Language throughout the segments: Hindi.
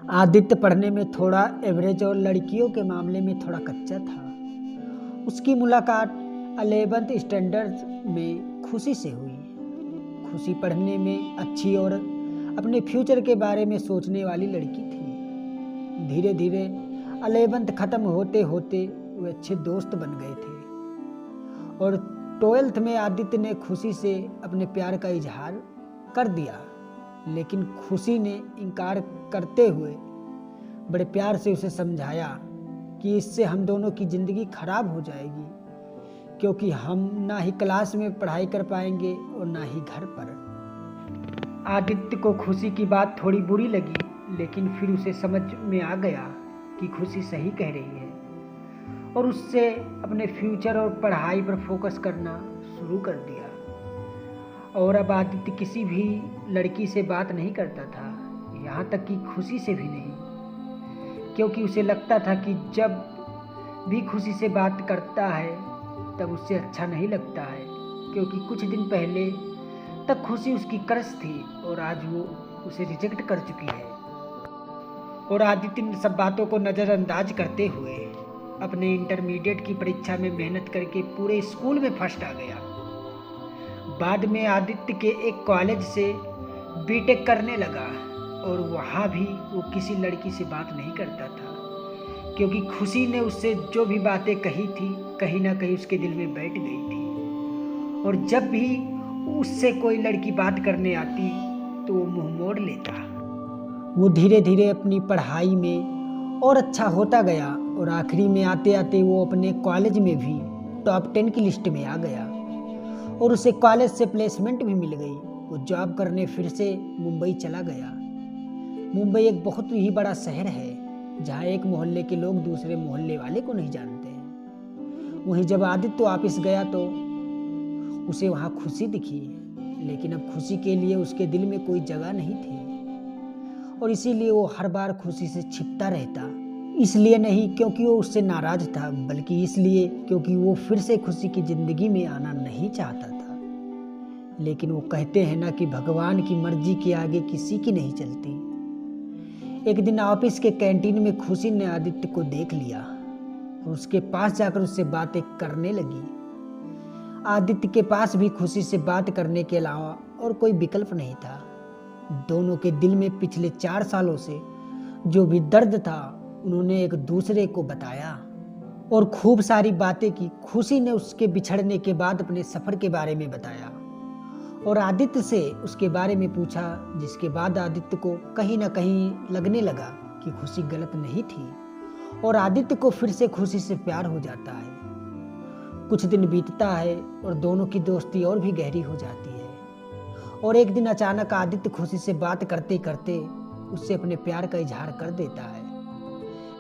आदित्य पढ़ने में थोड़ा एवरेज और लड़कियों के मामले में थोड़ा कच्चा था। उसकी मुलाकात 11th स्टैंडर्ड में खुशी से हुई। खुशी पढ़ने में अच्छी और अपने फ्यूचर के बारे में सोचने वाली लड़की थी। धीरे धीरे 11th ख़त्म होते होते वे अच्छे दोस्त बन गए थे और 12th में आदित्य ने खुशी से अपने प्यार का इजहार कर दिया, लेकिन खुशी ने इनकार करते हुए बड़े प्यार से उसे समझाया कि इससे हम दोनों की ज़िंदगी खराब हो जाएगी, क्योंकि हम ना ही क्लास में पढ़ाई कर पाएंगे और ना ही घर पर। आदित्य को खुशी की बात थोड़ी बुरी लगी, लेकिन फिर उसे समझ में आ गया कि खुशी सही कह रही है और उससे अपने फ्यूचर और पढ़ाई पर फोकस करना शुरू कर दिया। और अब आदित्य किसी भी लड़की से बात नहीं करता था, यहाँ तक कि खुशी से भी नहीं, क्योंकि उसे लगता था कि जब भी खुशी से बात करता है तब उससे अच्छा नहीं लगता है, क्योंकि कुछ दिन पहले तक खुशी उसकी क्रश थी और आज वो उसे रिजेक्ट कर चुकी है। और आदित्य इन सब बातों को नज़रअंदाज करते हुए अपने इंटरमीडिएट की परीक्षा में मेहनत करके पूरे स्कूल में फर्स्ट आ गया। बाद में आदित्य के एक कॉलेज से बीटेक करने लगा और वहाँ भी वो किसी लड़की से बात नहीं करता था, क्योंकि खुशी ने उससे जो भी बातें कही थी कहीं ना कहीं उसके दिल में बैठ गई थी। और जब भी उससे कोई लड़की बात करने आती तो वो मुंह मोड़ लेता। वो धीरे धीरे अपनी पढ़ाई में और अच्छा होता गया और आखिरी में आते आते वो अपने कॉलेज में भी टॉप 10 की लिस्ट में आ गया और उसे कॉलेज से प्लेसमेंट भी मिल गई। वो जॉब करने फिर से मुंबई चला गया। मुंबई एक बहुत ही बड़ा शहर है, जहाँ एक मोहल्ले के लोग दूसरे मोहल्ले वाले को नहीं जानते हैं। वहीं जब आदित्य वापस गया तो उसे वहाँ खुशी दिखी, लेकिन अब खुशी के लिए उसके दिल में कोई जगह नहीं थी और इसीलिए वो हर बार खुशी से छिपता रहता। इसलिए नहीं क्योंकि वो उससे नाराज था, बल्कि इसलिए क्योंकि वो फिर से खुशी की ज़िंदगी में आना नहीं चाहता था। लेकिन वो कहते हैं ना कि भगवान की मर्जी के आगे किसी की नहीं चलती। एक दिन ऑफिस के कैंटीन में खुशी ने आदित्य को देख लिया और उसके पास जाकर उससे बातें करने लगी। आदित्य के पास भी खुशी से बात करने के अलावा और कोई विकल्प नहीं था। दोनों के दिल में पिछले 4 सालों से जो भी दर्द था उन्होंने एक दूसरे को बताया और खूब सारी बातें की। खुशी ने उसके बिछड़ने के बाद अपने सफ़र के बारे में बताया और आदित्य से उसके बारे में पूछा, जिसके बाद आदित्य को कहीं ना कहीं लगने लगा कि खुशी गलत नहीं थी और आदित्य को फिर से खुशी से प्यार हो जाता है। कुछ दिन बीतता है और दोनों की दोस्ती और भी गहरी हो जाती है और एक दिन अचानक आदित्य खुशी से बात करते करते उससे अपने प्यार का इजहार कर देता है,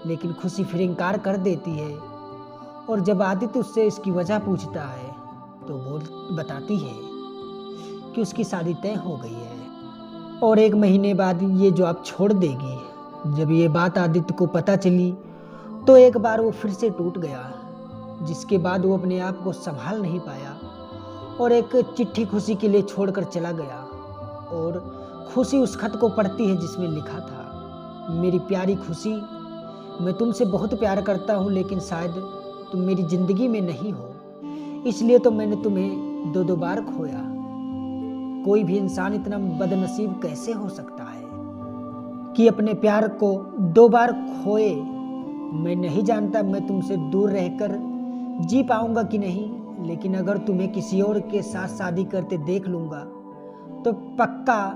लेकिन खुशी फिर इनकार कर देती है। और जब आदित्य उससे इसकी वजह पूछता है तो वो बताती है कि उसकी शादी तय हो गई है और 1 महीने बाद ये जॉब छोड़ देगी। जब ये बात आदित्य को पता चली तो एक बार वो फिर से टूट गया, जिसके बाद वो अपने आप को संभाल नहीं पाया और एक चिट्ठी खुशी के लिए छोड़कर चला गया। और खुशी उस खत को पढ़ती है जिसमें लिखा था, मेरी प्यारी खुशी, मैं तुमसे बहुत प्यार करता हूँ, लेकिन शायद तुम मेरी ज़िंदगी में नहीं हो, इसलिए तो मैंने तुम्हें 2 बार खोया। कोई भी इंसान इतना बदनसीब कैसे हो सकता है कि अपने प्यार को 2 बार खोए। मैं नहीं जानता मैं तुमसे दूर रहकर जी पाऊंगा कि नहीं, लेकिन अगर तुम्हें किसी और के साथ शादी करते देख लूँगा तो पक्का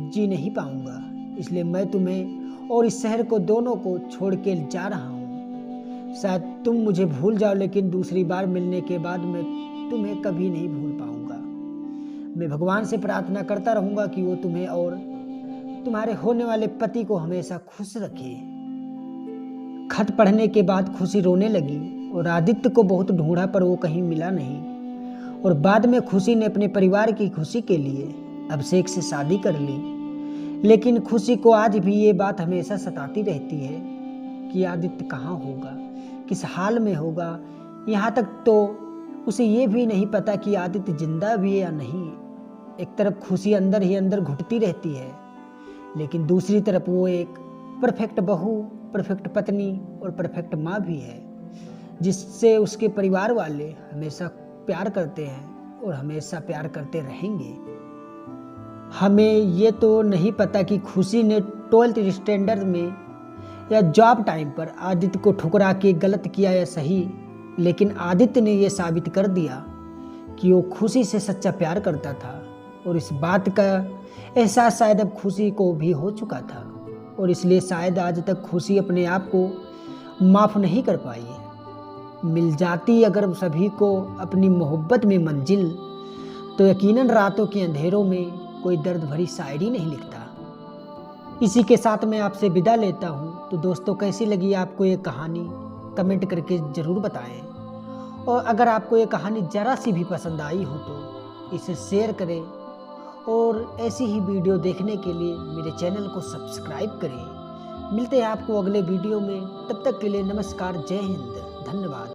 जी नहीं पाऊंगा। इसलिए मैं तुम्हें और इस शहर को दोनों को छोड़ के जा रहा हूँ। शायद तुम मुझे भूल जाओ, लेकिन दूसरी बार मिलने के बाद मैं तुम्हें कभी नहीं भूल पाऊंगा। मैं भगवान से प्रार्थना करता रहूँगा कि वो तुम्हें और तुम्हारे होने वाले पति को हमेशा खुश रखे। खत पढ़ने के बाद खुशी रोने लगी और आदित्य को बहुत ढूंढा पर वो कहीं मिला नहीं। और बाद में खुशी ने अपने परिवार की खुशी के लिए अभिषेक से शादी कर ली। लेकिन खुशी को आज भी ये बात हमेशा सताती रहती है कि आदित्य कहाँ होगा, किस हाल में होगा। यहाँ तक तो उसे ये भी नहीं पता कि आदित्य जिंदा भी है या नहीं। एक तरफ खुशी अंदर ही अंदर घुटती रहती है, लेकिन दूसरी तरफ वो एक परफेक्ट बहू, परफेक्ट पत्नी और परफेक्ट माँ भी है, जिससे उसके परिवार वाले हमेशा प्यार करते हैं और हमेशा प्यार करते रहेंगे। हमें ये तो नहीं पता कि खुशी ने 12th स्टैंडर्ड में या जॉब टाइम पर आदित्य को ठुकरा के गलत किया या सही, लेकिन आदित्य ने यह साबित कर दिया कि वो खुशी से सच्चा प्यार करता था और इस बात का एहसास शायद अब खुशी को भी हो चुका था और इसलिए शायद आज तक खुशी अपने आप को माफ़ नहीं कर पाई है। मिल जाती अगर सभी को अपनी मोहब्बत में मंजिल, तो यकीनन रातों के अंधेरों में कोई दर्द भरी शायरी नहीं लिखता। इसी के साथ मैं आपसे विदा लेता हूँ। तो दोस्तों, कैसी लगी आपको ये कहानी कमेंट करके ज़रूर बताएं, और अगर आपको ये कहानी ज़रा सी भी पसंद आई हो तो इसे शेयर करें और ऐसी ही वीडियो देखने के लिए मेरे चैनल को सब्सक्राइब करें। मिलते हैं आपको अगले वीडियो में, तब तक के लिए नमस्कार, जय हिंद, धन्यवाद।